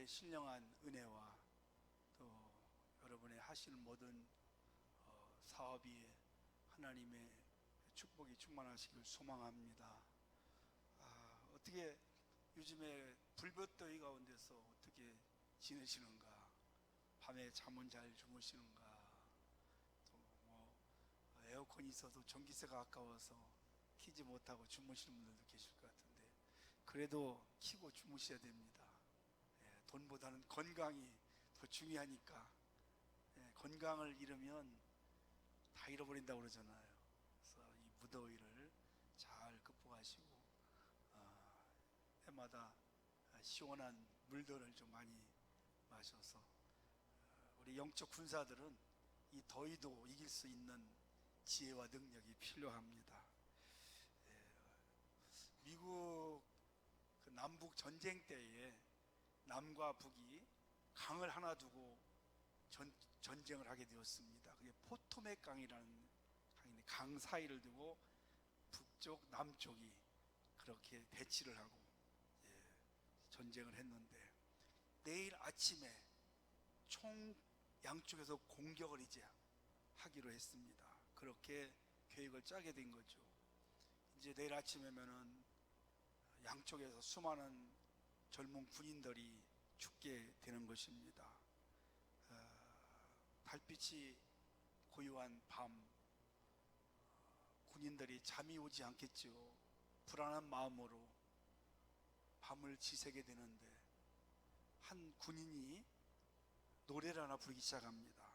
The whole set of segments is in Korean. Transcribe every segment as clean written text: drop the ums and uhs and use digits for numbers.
여러분의 신령한 은혜와 또 여러분의 하시는 모든 사업이 하나님의 축복이 충만하시길 소망합니다. 어떻게 요즘에 불볕더위 가운데서 어떻게 지내시는가? 밤에 잠은 잘 주무시는가? 또 뭐 에어컨이 있어도 전기세가 아까워서 키지 못하고 주무시는 분들도 계실 것 같은데, 그래도 키고 주무셔야 됩니다. 돈보다는 건강이 더 중요하니까. 건강을 잃으면 다 잃어버린다고 그러잖아요. 그래서 이 무더위를 잘 극복하시고 해마다 시원한 물들을 좀 많이 마셔서 우리 영적 군사들은 이 더위도 이길 수 있는 지혜와 능력이 필요합니다. 미국 그 남북 전쟁 때에 남과 북이 강을 하나 두고 전쟁을 하게 되었습니다. 그게 포토맥 강이라는 강인데, 강 사이를 두고 북쪽 남쪽이 그렇게 대치를 하고 전쟁을 했는데, 내일 아침에 총 양쪽에서 공격을 이제 하기로 했습니다. 그렇게 계획을 짜게 된 거죠. 이제 내일 아침에면은 양쪽에서 수많은 젊은 군인들이 죽게 되는 것입니다. 달빛이 고요한 밤, 군인들이 잠이 오지 않겠죠. 불안한 마음으로 밤을 지새게 되는데, 한 군인이 노래를 하나 부르기 시작합니다.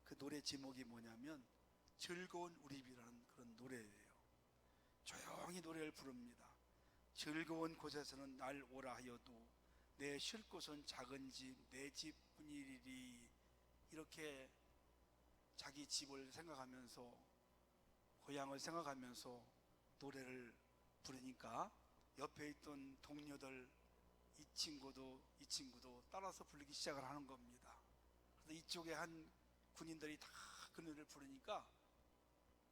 그 노래 제목이 뭐냐면 즐거운 우리집이라는 그런 노래예요. 조용히 노래를 부릅니다. 즐거운 곳에서는 날 오라 하여도 내 쉴 곳은 작은 집, 내 집뿐이리리. 이렇게 자기 집을 생각하면서, 고향을 생각하면서 노래를 부르니까 옆에 있던 동료들, 이 친구도 따라서 부르기 시작을 하는 겁니다. 그래서 이쪽에 한 군인들이 다 그 노래를 부르니까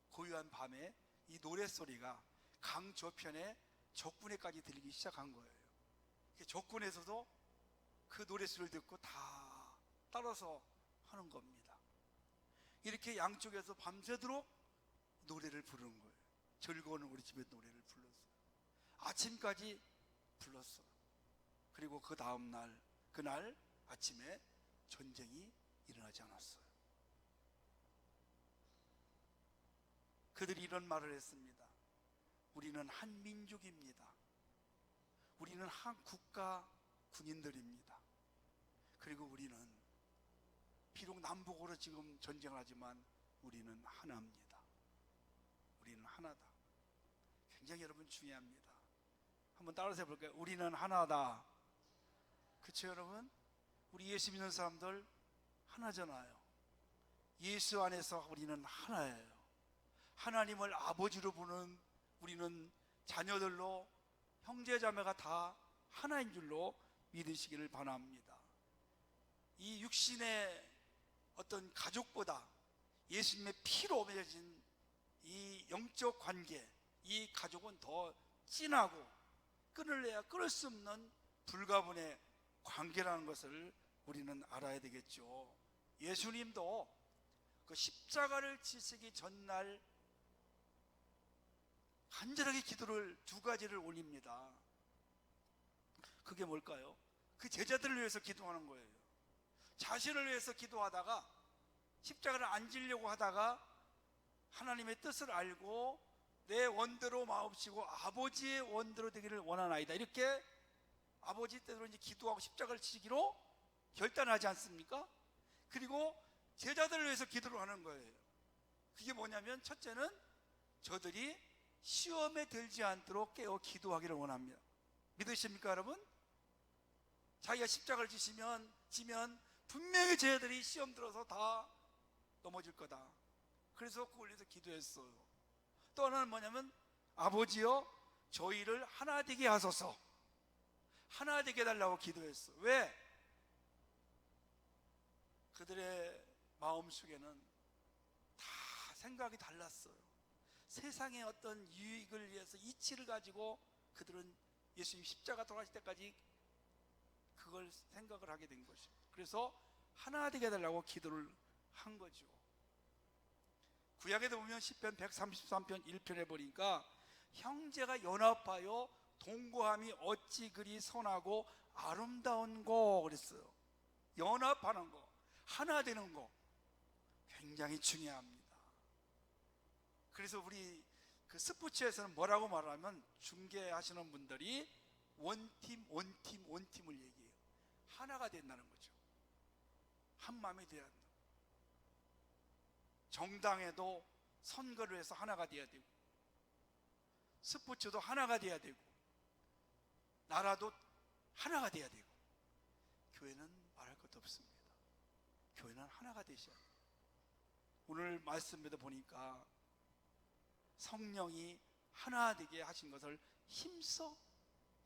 고요한 밤에 이 노래소리가 강 저편에 적군에까지 들리기 시작한 거예요. 적군에서도 그 노래소리를 듣고 다 따라서 하는 겁니다. 이렇게 양쪽에서 밤새도록 노래를 부르는 거예요. 즐거운 우리 집의 노래를 불렀어요. 아침까지 불렀어요. 그리고 그 다음날, 그날 아침에 전쟁이 일어나지 않았어요. 그들이 이런 말을 했습니다. 우리는 한 민족입니다. 우리는 한 국가 군인들입니다. 그리고 우리는 비록 남북으로 지금 전쟁을 하지만 우리는 하나입니다. 우리는 하나다. 굉장히 여러분 중요합니다. 한번 따라서 해볼까요? 우리는 하나다. 그렇죠 여러분? 우리 예수 믿는 사람들 하나잖아요. 예수 안에서 우리는 하나예요. 하나님을 아버지로 부르는 우리는 자녀들로, 형제자매가 다 하나인 줄로 믿으시기를 바랍니다. 이 육신의 어떤 가족보다 예수님의 피로 맺어진 이 영적 관계, 이 가족은 더 진하고 끊을래야 끊을 수 없는 불가분의 관계라는 것을 우리는 알아야 되겠죠. 예수님도 그 십자가를 지시기 전날 간절하게 기도를 두 가지를 올립니다. 그게 뭘까요? 그 제자들을 위해서 기도하는 거예요. 자신을 위해서 기도하다가 십자가를 안 지려고 하다가 하나님의 뜻을 알고 내 원대로 마옵시고 아버지의 원대로 되기를 원하나이다. 이렇게 아버지 뜻대로 이제 기도하고 십자가를 지기로 결단하지 않습니까? 그리고 제자들을 위해서 기도를 하는 거예요. 그게 뭐냐면, 첫째는 저들이 시험에 들지 않도록 깨어 기도하기를 원합니다. 믿으십니까 여러분? 자기가 십자가를 지면 분명히 제자들이 시험 들어서 다 넘어질 거다. 그래서 그걸 위해서 기도했어요. 또 하나는 뭐냐면, 아버지여 저희를 하나 되게 하소서. 하나 되게 해달라고 기도했어요. 왜? 그들의 마음속에는 다 생각이 달랐어요. 세상의 어떤 유익을 위해서 이치를 가지고 그들은 예수님 십자가 돌아가실 때까지 그걸 생각을 하게 된 것이죠. 그래서 하나 되게 해달라고 기도를 한 거죠. 구약에도 보면 시편 133편 1편에 보니까 형제가 연합하여 동거함이 어찌 그리 선하고 아름다운고 그랬어요. 연합하는 거, 하나 되는 거 굉장히 중요합니다. 그래서 우리 그 스포츠에서는 뭐라고 말하면 중계하시는 분들이 원팀을 얘기해요. 하나가 된다는 거죠. 한 마음이 돼야 한다. 정당에도 선거를 해서 하나가 돼야 되고, 스포츠도 하나가 돼야 되고, 나라도 하나가 돼야 되고, 교회는 말할 것도 없습니다. 교회는 하나가 되셔야 돼요. 오늘 말씀에도 보니까 성령이 하나 되게 하신 것을 힘써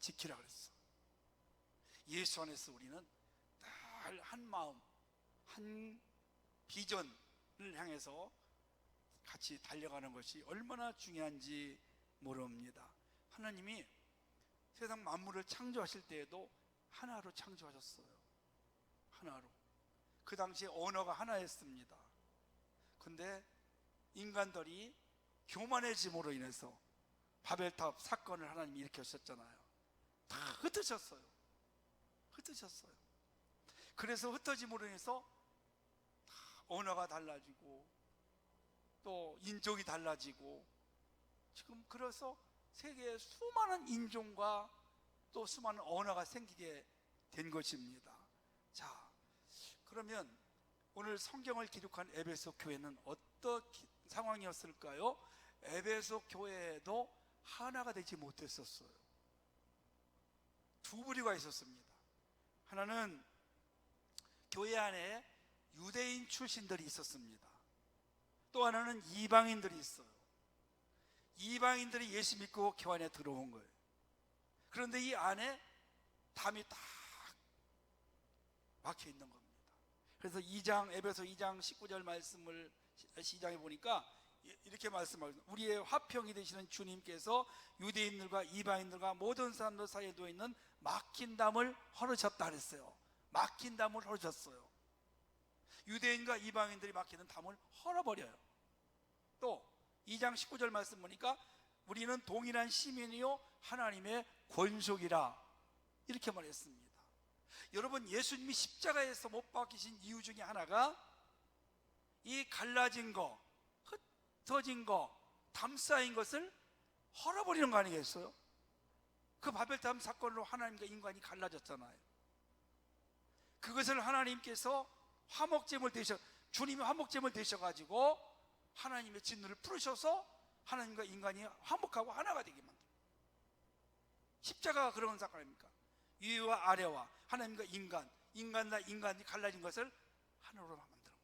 지키라 그랬어. 예수 안에서 우리는 늘 한 마음, 한 비전을 향해서 같이 달려가는 것이 얼마나 중요한지 모릅니다. 하나님이 세상 만물을 창조하실 때에도 하나로 창조하셨어요. 하나로. 그 당시에 언어가 하나였습니다. 근데 인간들이 교만해짐으로 인해서 바벨탑 사건을 하나님이 일으켰었잖아요. 다 흩어졌어요. 그래서 흩어짐으로 인해서 언어가 달라지고 또 인종이 달라지고, 지금 그래서 세계에 수많은 인종과 또 수많은 언어가 생기게 된 것입니다. 자, 그러면 오늘 성경을 기록한 에베소 교회는 어떤 상황이었을까요? 에베소 교회에도 하나가 되지 못했었어요. 두 부류가 있었습니다. 하나는 교회 안에 유대인 출신들이 있었습니다. 또 하나는 이방인들이 있어요. 이방인들이 예수 믿고 교회 안에 들어온 거예요. 그런데 이 안에 담이 딱 막혀 있는 겁니다. 그래서 에베소 2장 19절 말씀을 시작해 보니까 이렇게 말씀하십니다. 우리의 화평이 되시는 주님께서 유대인들과 이방인들과 모든 사람들 사이에 놓여 있는 막힌 담을 헐으셨다 그랬어요. 막힌 담을 헐으셨어요. 유대인과 이방인들이 막히는 담을 헐어버려요. 또 2장 19절 말씀 보니까 우리는 동일한 시민이요 하나님의 권속이라 이렇게 말했습니다. 여러분, 예수님이 십자가에서 못 박히신 이유 중에 하나가 이 갈라진 거, 흩어진 거, 담 쌓인 것을 헐어버리는 거 아니겠어요? 그 바벨탑 사건으로 하나님과 인간이 갈라졌잖아요. 그것을 하나님께서 주님이 화목제물 되셔가지고 하나님의 진노를 풀으셔서 하나님과 인간이 화목하고 하나가 되게 만들어요. 십자가가 그런 사건 아닙니까? 위와 아래와 하나님과 인간과 인간이 갈라진 것을 하나로 만드는 거죠.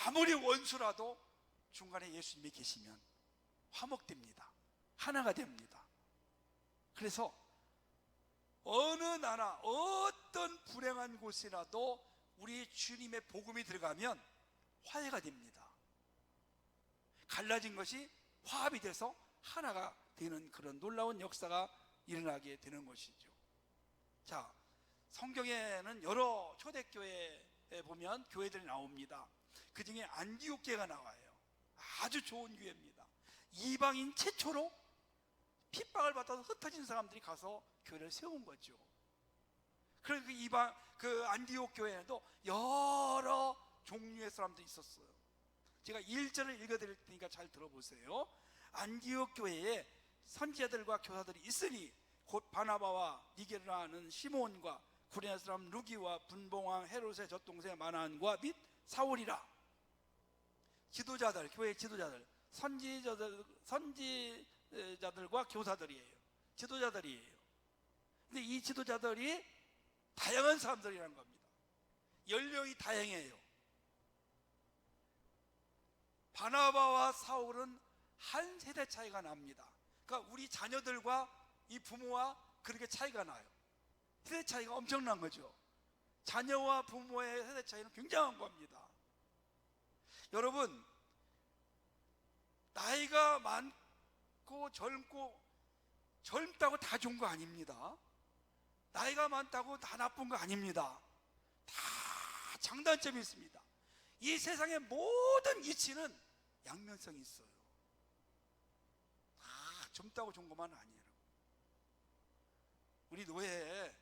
아무리 원수라도 중간에 예수님이 계시면 화목됩니다. 하나가 됩니다. 그래서 어느 나라, 어떤 불행한 곳이라도 우리 주님의 복음이 들어가면 화해가 됩니다. 갈라진 것이 화합이 돼서 하나가 되는 그런 놀라운 역사가 일어나게 되는 것이죠. 자, 성경에는 여러 초대교회에 보면 교회들이 나옵니다. 그 중에 안디옥 교회가 나와요. 아주 좋은 교회입니다. 이방인 최초로 핍박을 받아서 흩어진 사람들이 가서 교회를 세운 거죠. 그래서 그 안디옥 교회에도 여러 종류의 사람들이 있었어요. 제가 1절을 읽어드릴 테니까 잘 들어보세요. 안디옥 교회에 선지자들과 교사들이 있으니 곧 바나바와 니게르라 하는 시몬과 구레네 사람 루기와 분봉왕 헤롯의 젖동생 마나안과 및 사울이라. 지도자들, 교회 지도자들, 선지자들과 교사들이에요. 지도자들이에요. 근데 이 지도자들이 다양한 사람들이라는 겁니다. 연령이 다양해요. 바나바와 사울은 한 세대 차이가 납니다. 그러니까 우리 자녀들과 이 부모와 그렇게 차이가 나요. 세대 차이가 엄청난 거죠. 자녀와 부모의 세대 차이는 굉장한 겁니다. 여러분, 나이가 많고 젊다고 다 좋은 거 아닙니다. 나이가 많다고 다 나쁜 거 아닙니다. 다 장단점이 있습니다. 이 세상의 모든 이치는 양면성이 있어요. 다 젊다고 좋은 것만 아니에요. 우리 노예에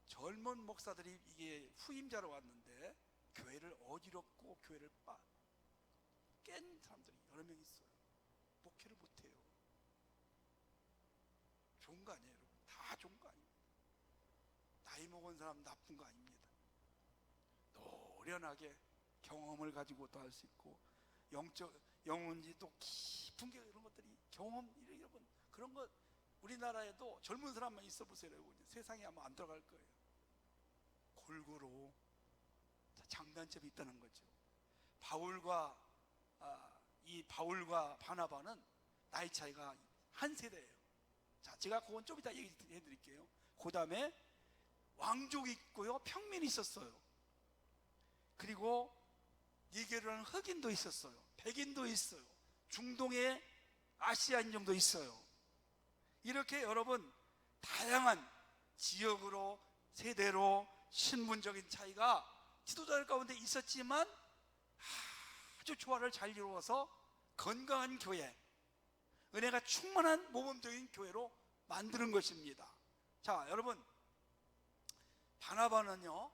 젊은 목사들이 이게 후임자로 왔는데 교회를 어지럽고 교회를 깬 사람들이 여러 명 있어요. 목회를 못해요. 좋은 거 아니에요, 여러분. 다 좋은 거 아닙니다. 나이 먹은 사람 나쁜 거 아닙니다. 노련하게 경험을 가지고도 할 수 있고, 영혼이 또 깊은 게 이런 것들이 경험, 여러분 그런 거 우리나라에도 젊은 사람만 있어 보세요, 여러분. 세상에 아마 안 들어갈 거예요. 골고루 장단점이 있다는 거죠. 바울과 바나바는 나이 차이가 한 세대예요. 자, 제가 그건 좀 이따 얘기해 드릴게요. 그 다음에 왕족이 있고요, 평민이 있었어요. 그리고 니게르라는 흑인도 있었어요. 백인도 있어요. 중동의 아시아 인종도 있어요. 이렇게 여러분 다양한 지역으로, 세대로, 신분적인 차이가 지도자들 가운데 있었지만 아주 조화를 잘 이루어서 건강한 교회, 은혜가 충만한 모범적인 교회로 만드는 것입니다. 자, 여러분, 바나바는요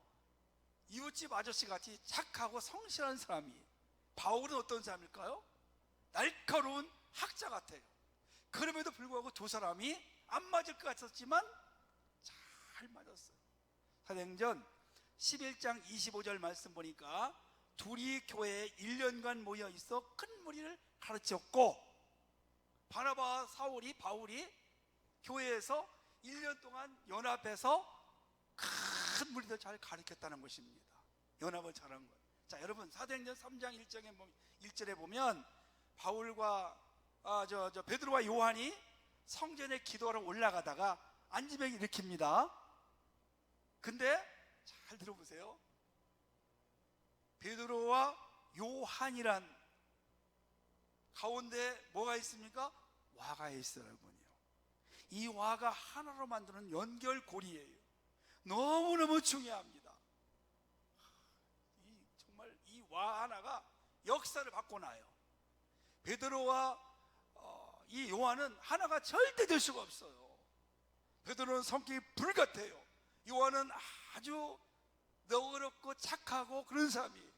이웃집 아저씨 같이 착하고 성실한 사람이에요. 바울은 어떤 사람일까요? 날카로운 학자 같아요. 그럼에도 불구하고 두 사람이 안 맞을 것 같았지만 잘 맞았어요. 사도행전 11장 25절 말씀 보니까 둘이 교회에 1년간 모여 있어 큰 무리를 가르쳤고, 바나바와 바울이 교회에서 1년 동안 연합해서 큰 무리들 잘 가르쳤다는 것입니다. 연합을 잘한 것. 자, 여러분, 사도행전 3장 1절에 보면 바울과 베드로와 요한이 성전에 기도하러 올라가다가 안진병 일으킵니다. 근데 잘 들어보세요. 베드로와 요한이란 가운데 뭐가 있습니까? 와가 있어요, 여러분요. 이 와가 하나로 만드는 연결고리예요. 너무너무 중요합니다. 정말 이 와 하나가 역사를 바꿔놔요. 베드로와 이 요한은 하나가 절대 될 수가 없어요. 베드로는 성격이 불 같아요. 요한은 아주 너그럽고 착하고 그런 사람이에요.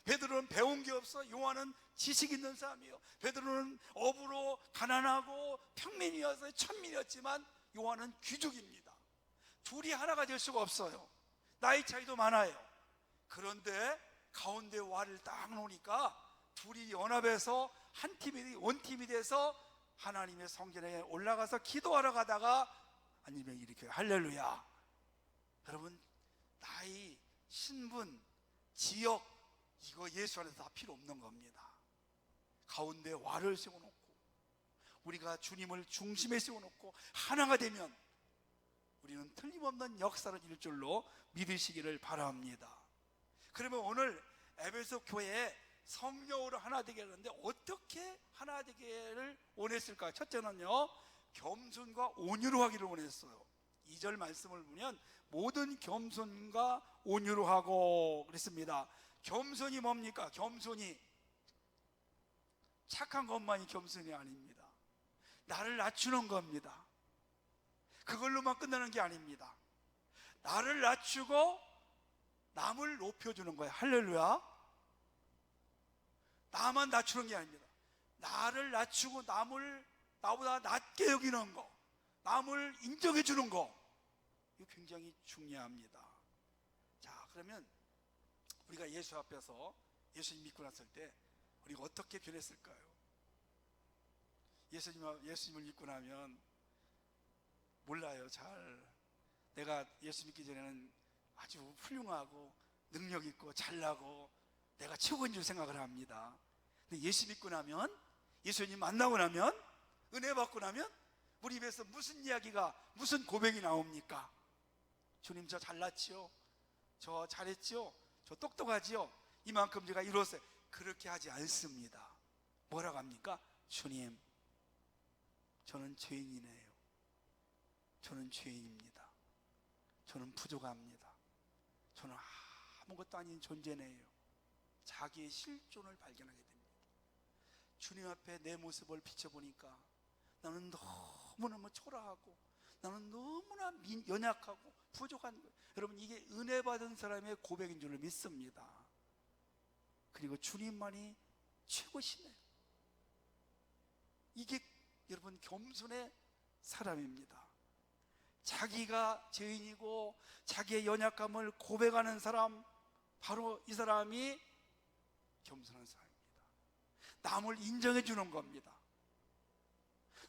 베드로는 배운 게 없어. 요한은 지식 있는 사람이에요. 베드로는 어부로 가난하고 평민이어서 천민이었지만 요한은 귀족입니다. 둘이 하나가 될 수가 없어요. 나이 차이도 많아요. 그런데 가운데 와를 딱 놓으니까 둘이 연합해서 원팀이 돼서 하나님의 성전에 올라가서 기도하러 가다가 안진병이 일으켜요. 할렐루야. 여러분, 나이, 신분, 지역, 이거 예수 안에서 다 필요 없는 겁니다. 가운데 와를 세워놓고 우리가 주님을 중심에 세워놓고 하나가 되면 우리는 틀림없는 역사를 이룰 줄로 믿으시기를 바랍니다. 그러면 오늘 에베소 교회에 성령으로 하나 되게 하는데 어떻게 하나 되기를 원했을까요? 첫째는요, 겸손과 온유로 하기를 원했어요. 2절 말씀을 보면 모든 겸손과 온유로 하고 그랬습니다. 겸손이 뭡니까? 겸손이 착한 것만이 겸손이 아닙니다. 나를 낮추는 겁니다. 그걸로만 끝나는 게 아닙니다. 나를 낮추고 남을 높여주는 거예요. 할렐루야. 나만 낮추는 게 아닙니다. 나를 낮추고 남을 나보다 낮게 여기는 거, 남을 인정해 주는 거, 이거 굉장히 중요합니다. 자, 그러면 우리가 예수 앞에서 예수님 믿고 났을 때 우리가 어떻게 변했을까요? 예수님을 믿고 나면 몰라요. 내가 예수 믿기 전에는 아주 훌륭하고 능력 있고 잘나고 내가 최고인 줄 생각을 합니다. 근데 예수 믿고 나면, 예수님 만나고 나면, 은혜 받고 나면 우리 입에서 무슨 이야기가, 무슨 고백이 나옵니까? 주님, 저 잘났지요? 저 잘했지요? 저 똑똑하지요? 이만큼 제가 이뤘어요. 그렇게 하지 않습니다. 뭐라고 합니까? 주님, 저는 죄인이네요. 저는 죄인입니다. 저는 부족합니다. 저는 아무것도 아닌 존재네요. 자기의 실존을 발견하게 됩니다. 주님 앞에 내 모습을 비춰보니까 나는 너무너무 초라하고 나는 너무나 연약하고 부족한 거예요. 여러분, 이게 은혜 받은 사람의 고백인 줄 믿습니다. 그리고 주님만이 최고시네요. 이게 여러분 겸손의 사람입니다. 자기가 죄인이고 자기의 연약함을 고백하는 사람, 바로 이 사람이 겸손한 사람입니다. 남을 인정해 주는 겁니다.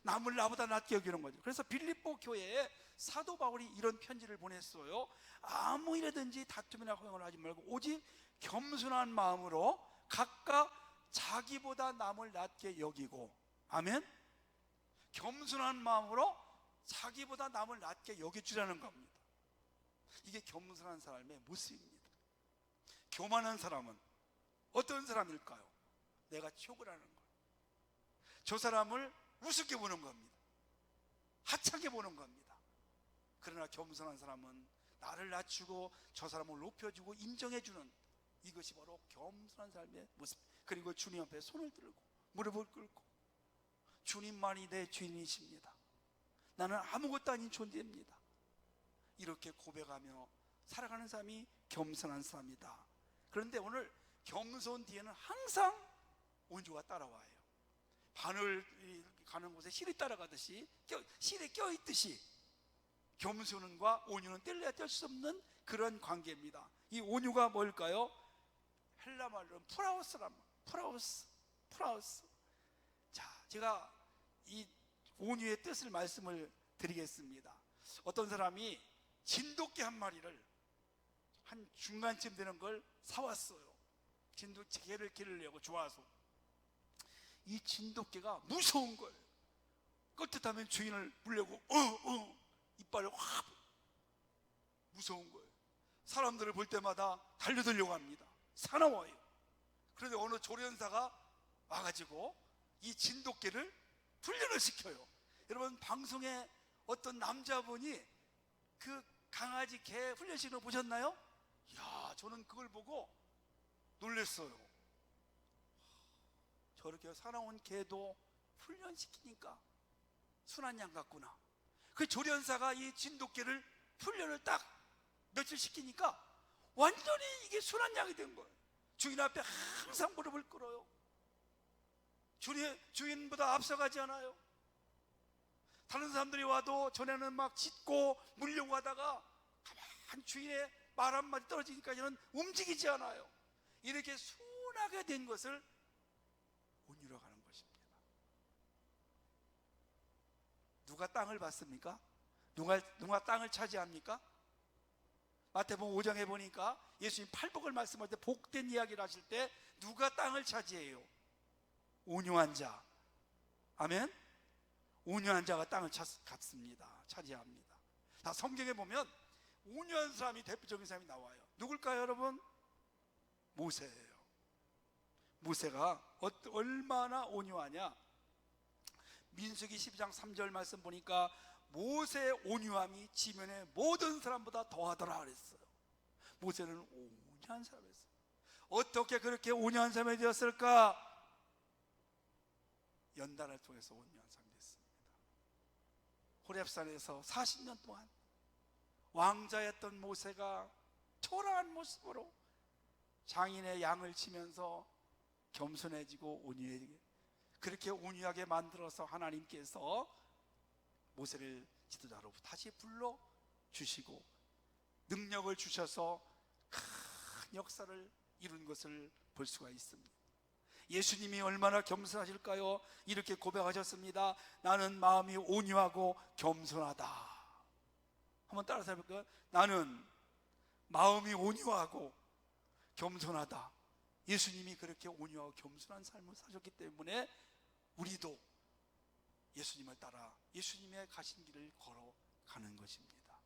남을 나보다 낮게 여기는 거죠. 그래서 빌립보 교회에 사도 바울이 이런 편지를 보냈어요. 아무 일에든지 다툼이나 허용을 하지 말고 오직 겸손한 마음으로 각각 자기보다 남을 낮게 여기고, 아멘? 겸손한 마음으로 자기보다 남을 낮게 여겨주라는 겁니다. 이게 겸손한 사람의 모습입니다. 교만한 사람은 어떤 사람일까요? 내가 최고라는 거예요. 저 사람을 우습게 보는 겁니다. 하찮게 보는 겁니다. 그러나 겸손한 사람은 나를 낮추고 저 사람을 높여주고 인정해주는, 이것이 바로 겸손한 삶의 모습. 그리고 주님 앞에 손을 들고 무릎을 꿇고 주님만이 내 주인이십니다. 나는 아무것도 아닌 존재입니다. 이렇게 고백하며 살아가는 사람이 겸손한 사람이다. 그런데 오늘 겸손 뒤에는 항상 온유가 따라와요. 바늘 가는 곳에 실이 따라가듯이, 실에 껴있듯이 겸손과 온유는 뗄래야 뗄 수 없는 그런 관계입니다. 이 온유가 뭘까요? 헬라 말로는 프라우스란 말이에요. 프라우스. 자, 제가 이 온유의 뜻을 말씀을 드리겠습니다. 어떤 사람이 진돗개 한 마리를 한 중간쯤 되는 걸 사왔어요. 진돗개를 기르려고 좋아서. 이 진돗개가 무서운 거예요. 껐듯하면 주인을 물려고 이빨을 확, 무서운 거예요. 사람들을 볼 때마다 달려들려고 합니다. 사나워요. 그런데 어느 조련사가 와가지고 이 진돗개를 훈련을 시켜요. 여러분, 방송에 어떤 남자분이 그 강아지 개 훈련시키는 거 보셨나요? 이야, 저는 그걸 보고 놀랐어요. 저렇게 사나운 개도 훈련시키니까 순한 양 같구나. 그 조련사가 이 진돗개를 훈련을 딱 며칠 시키니까 완전히 이게 순한 양이 된 거예요. 주인 앞에 항상 무릎을 꿇어요. 주인보다 앞서가지 않아요. 다른 사람들이 와도 전에는 막 짖고 물려고 하다가 가만 주인의 말 한마디 떨어지니까는 움직이지 않아요. 이렇게 순하게 된 것을 온유라고 하는 것입니다. 누가 땅을 받습니까? 누가 땅을 차지합니까? 마태복음 5장에 보니까 예수님 팔복을 말씀할 때 복된 이야기를 하실 때 누가 땅을 차지해요? 온유한 자. 아멘? 온유한 자가 땅을 갖습니다. 차지합니다. 자, 성경에 보면 온유한 사람이, 대표적인 사람이 나와요. 누굴까요, 여러분? 모세예요. 모세가 얼마나 온유하냐? 민수기 12장 3절 말씀 보니까 모세의 온유함이 지면의 모든 사람보다 더하더라 그랬어요. 모세는 온유한 사람이었어요. 어떻게 그렇게 온유한 사람이 되었을까? 연단을 통해서 온유한 사람이 됐습니다. 호렙산에서 40년 동안 왕자였던 모세가 초라한 모습으로 장인의 양을 치면서 겸손해지고 온유해지게, 그렇게 온유하게 만들어서 하나님께서 모세를 지도자로 다시 불러주시고 능력을 주셔서 큰 역사를 이룬 것을 볼 수가 있습니다. 예수님이 얼마나 겸손하실까요? 이렇게 고백하셨습니다. 나는 마음이 온유하고 겸손하다. 한번 따라서 해볼까요? 나는 마음이 온유하고 겸손하다. 예수님이 그렇게 온유하고 겸손한 삶을 사셨기 때문에 우리도 예수님을 따라 예수님의 가신 길을 걸어가는 것입니다.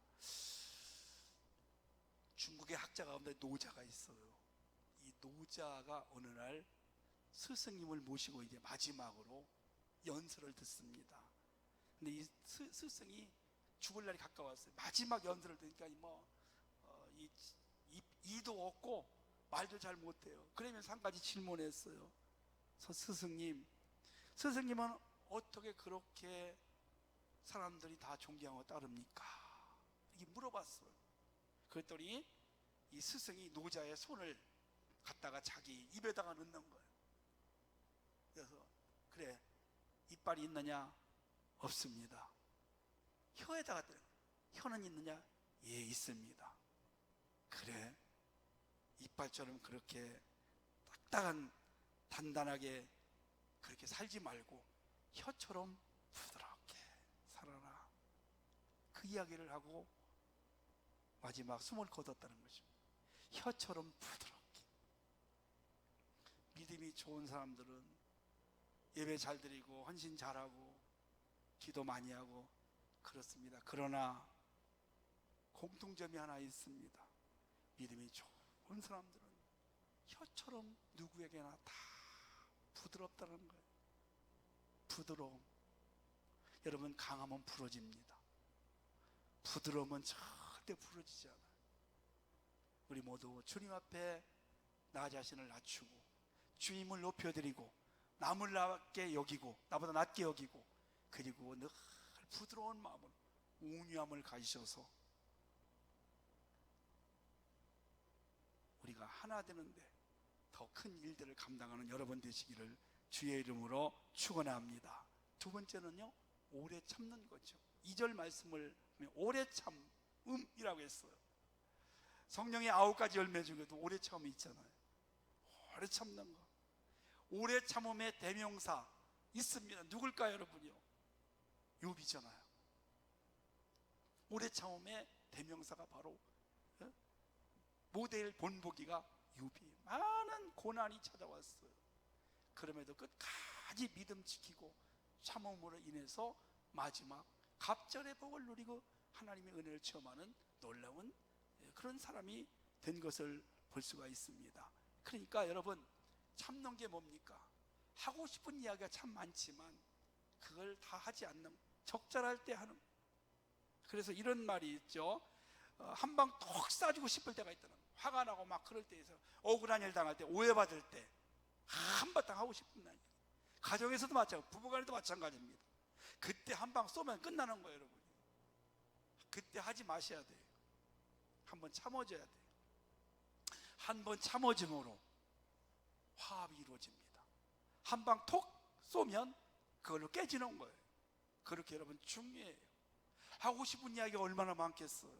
중국의 학자 가운데 노자가 있어요. 이 노자가 어느 날 스승님을 모시고 이제 마지막으로 연설을 듣습니다. 근데 이 스승이 죽을 날이 가까웠어요. 마지막 연설을 드니까 이도 없고 말도 잘 못해요. 그러면서 한 가지 질문했어요. 스승님은 어떻게 그렇게 사람들이 다 존경하고 따릅니까? 이렇게 물어봤어요. 그랬더니 이 스승이 노자의 손을 갖다가 자기 입에다가 넣는 거예요. 그래서 그래, 이빨이 있느냐? 없습니다. 혀에다가 혀는 있느냐? 예, 있습니다. 그래, 이빨처럼 그렇게 딱딱한 단단하게 그렇게 살지 말고 혀처럼 부드럽게 살아라. 그 이야기를 하고 마지막 숨을 거뒀다는 거죠. 혀처럼 부드럽게. 믿음이 좋은 사람들은 예배 잘 드리고 헌신 잘하고 기도 많이 하고 그렇습니다. 그러나 공통점이 하나 있습니다. 믿음이 좋은 사람들은 혀처럼 누구에게나 다 부드럽다는 거예요. 부드러움. 여러분, 강하면 부러집니다. 부드러움은 절대 부러지지 않아요. 우리 모두 주님 앞에 나 자신을 낮추고 주님을 높여드리고 남을 낮게 여기고 나보다 낮게 여기고 그리고 늘 부드러운 마음으로 온유함을 가지셔서 우리가 하나 되는데 더 큰 일들을 감당하는 여러분 되시기를 주의 이름으로 축원합니다. 두 번째는요, 오래 참는 거죠. 2절 말씀을 오래 참음이라고 했어요. 성령의 9가지 열매 중에도 오래 참음이 있잖아요. 오래 참는 거. 오래 참음의 대명사 있습니다. 누굴까요, 여러분요? 욥이잖아요. 오래 참음의 대명사가 바로 모델 본보기가 욥이 많은 고난이 찾아왔어요. 그럼에도 끝까지 믿음 지키고 참음으로 인해서 마지막 갑절의 복을 누리고 하나님의 은혜를 체험하는 놀라운 그런 사람이 된 것을 볼 수가 있습니다. 그러니까 여러분, 참는 게 뭡니까? 하고 싶은 이야기가 참 많지만 그걸 다 하지 않는, 적절할 때 하는. 그래서 이런 말이 있죠. 한 방 톡 쏴주고 싶을 때가 있다는 거예요. 화가 나고 막 그럴 때에서 억울한 일 당할 때, 오해받을 때 한바탕 하고 싶은 날. 가정에서도 마찬가지고 부부간에도 마찬가지입니다. 그때 한 방 쏘면 끝나는 거예요, 여러분. 그때 하지 마셔야 돼요. 한번 참아줘야 돼요. 한 번 참아줌으로 화합이 이루어집니다. 한 방 톡 쏘면 그걸로 깨지는 거예요. 그렇게 여러분 중요해요. 하고 싶은 이야기가 얼마나 많겠어요.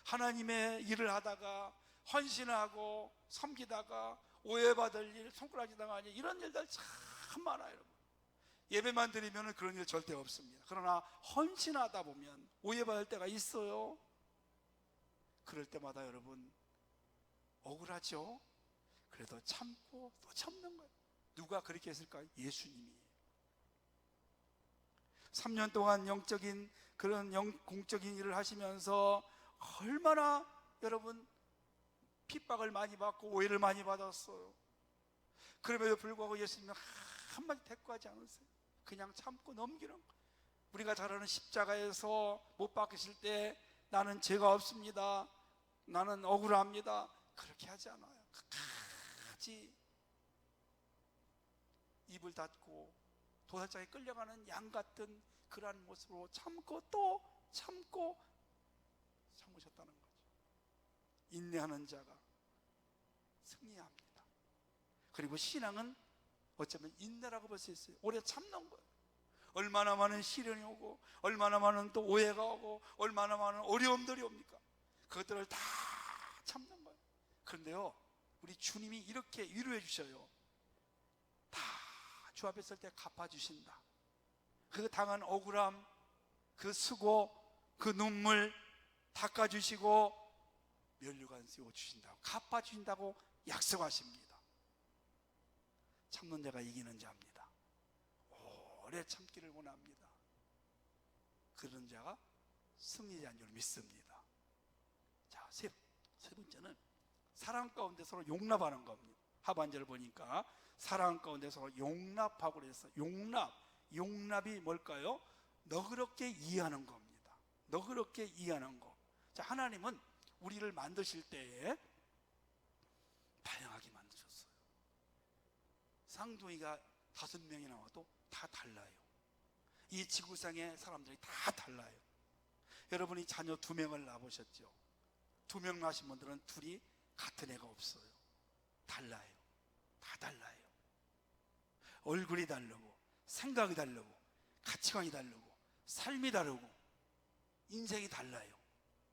하나님의 일을 하다가 헌신하고 섬기다가 오해받을 일, 손가락질 당하니 이런 일들 참 많아요, 여러분. 예배만 드리면 그런 일 절대 없습니다. 그러나 헌신하다 보면 오해받을 때가 있어요. 그럴 때마다 여러분 억울하죠? 그래도 참고 또 참는 거예요. 누가 그렇게 했을까요? 예수님이. 3년 동안 영적인 그런 공적인 일을 하시면서 얼마나 여러분 핍박을 많이 받고 오해를 많이 받았어요. 그럼에도 불구하고 예수님은 한마디 대꾸하지 않으세요. 그냥 참고 넘기는 거예요. 우리가 잘 아는 십자가에서 못 박히실 때 나는 죄가 없습니다, 나는 억울합니다, 그렇게 하지 않아요. 끝까지 입을 닫고 도살장에 끌려가는 양 같은 그러한 모습으로 참고 또 참고 참으셨다는 거죠. 인내하는 자가 승리합니다. 그리고 신앙은 어쩌면 인내라고 볼 수 있어요. 오래 참는 거예요. 얼마나 많은 시련이 오고 얼마나 많은 또 오해가 오고 얼마나 많은 어려움들이 옵니까? 그것들을 다 참는 거예요. 그런데요, 우리 주님이 이렇게 위로해 주셔요. 다 주 앞에 설 때 갚아주신다. 그 당한 억울함, 그 수고, 그 눈물 닦아주시고 면류관 씌워주신다고, 갚아주신다고 약속하십니다. 참는 자가 이기는 자입니다. 오래 참기를 원합니다. 그런 자가 승리자인 줄 믿습니다. 자, 세 번째는 사랑 가운데 서로 용납하는 겁니다. 하반절을 보니까 사랑 가운데 서로 용납하고 그랬어요. 용납이 뭘까요? 너그럽게 이해하는 겁니다. 너그럽게 이해하는 거. 자, 하나님은 우리를 만드실 때에 다양하게 만드셨어요. 쌍둥이가 5명이 나와도 다 달라요. 이 지구상의 사람들이 다 달라요. 여러분이 자녀 2명을 낳으셨죠? 2명 낳으신 분들은 둘이 같은 애가 없어요. 달라요. 다 달라요. 얼굴이 다르고, 생각이 다르고, 가치관이 다르고, 삶이 다르고, 인생이 달라요.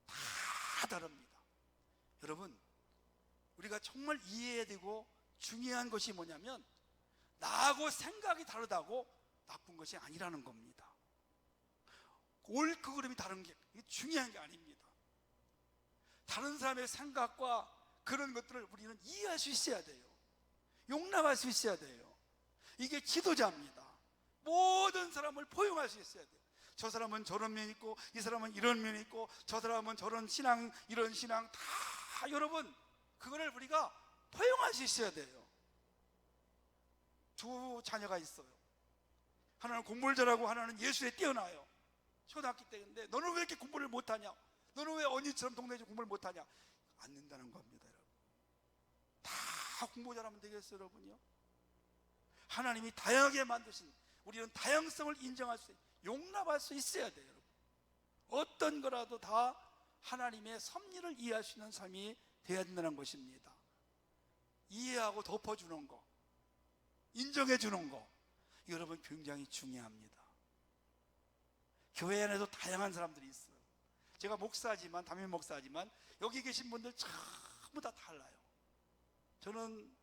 다 다릅니다. 여러분, 우리가 정말 이해해야 되고 중요한 것이 뭐냐면, 나하고 생각이 다르다고 나쁜 것이 아니라는 겁니다. 옳고 그름이 다른 게 중요한 게 아닙니다. 다른 사람의 생각과 그런 것들을 우리는 이해할 수 있어야 돼요. 용납할 수 있어야 돼요. 이게 지도자입니다. 모든 사람을 포용할 수 있어야 돼요. 저 사람은 저런 면이 있고, 이 사람은 이런 면이 있고, 저 사람은 저런 신앙, 이런 신앙, 다 여러분 그거를 우리가 포용할 수 있어야 돼요. 2 자녀가 있어요. 하나는 공부를 잘하고 하나는 예술에 뛰어나요. 초등학교 때인데, 너는 왜 이렇게 공부를 못하냐? 너는 왜 언니처럼 동네에서 공부를 못하냐? 안 된다는 겁니다. 여러분, 다 공부 잘하면 되겠어요? 여러분요? 하나님이 다양하게 만드신, 우리는 다양성을 인정할 수, 용납할 수 있어야 돼요. 여러분, 어떤 거라도 다 하나님의 섭리를 이해할 수 있는 삶이 되어야 된다는 것입니다. 이해하고 덮어주는 거, 인정해 주는 거, 여러분 굉장히 중요합니다. 교회 안에도 다양한 사람들이 있어요. 제가 목사지만, 담임 목사지만 여기 계신 분들 전부 다 달라요. 저는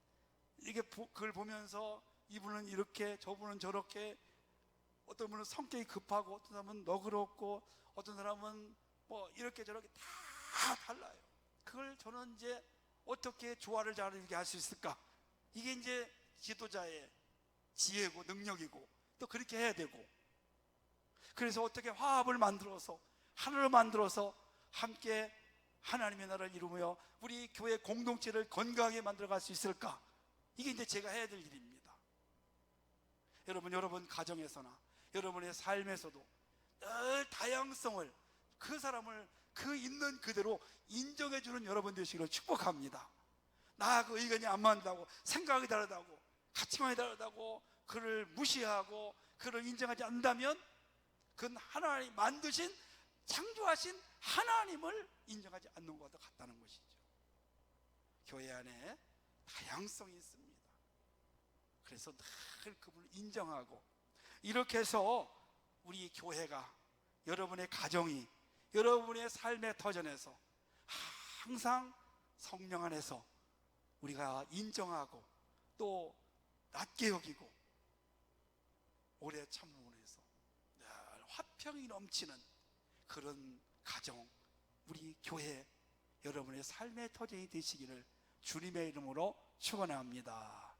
이게 그걸 보면서 이분은 이렇게, 저분은 저렇게, 어떤 분은 성격이 급하고, 어떤 사람은 너그럽고, 어떤 사람은 뭐 이렇게 저렇게 다 달라요. 그걸 저는 이제 어떻게 조화를 잘 이렇게 할 수 있을까? 이게 이제 지도자의 지혜고 능력이고, 또 그렇게 해야 되고, 그래서 어떻게 화합을 만들어서 하나로 만들어서 함께 하나님의 나라를 이루며 우리 교회 공동체를 건강하게 만들어갈 수 있을까? 이게 이제 제가 해야 될 일입니다. 여러분 가정에서나 여러분의 삶에서도 늘 다양성을, 그 사람을 그 있는 그대로 인정해주는 여러분 되시기를 축복합니다. 나하고 의견이 안 맞는다고, 생각이 다르다고, 가치관이 다르다고 그를 무시하고 그를 인정하지 않는다면 그건 하나님 만드신, 창조하신 하나님을 인정하지 않는 것과 같다는 것이죠. 교회 안에 다양성이 있습니다. 그래서 늘 그분을 인정하고, 이렇게 해서 우리 교회가, 여러분의 가정이, 여러분의 삶의 터전에서 항상 성령 안에서 우리가 인정하고 또 낮게 여기고 오래 참음으로 해서 늘 화평이 넘치는 그런 가정, 우리 교회, 여러분의 삶의 터전이 되시기를 주님의 이름으로 축원합니다.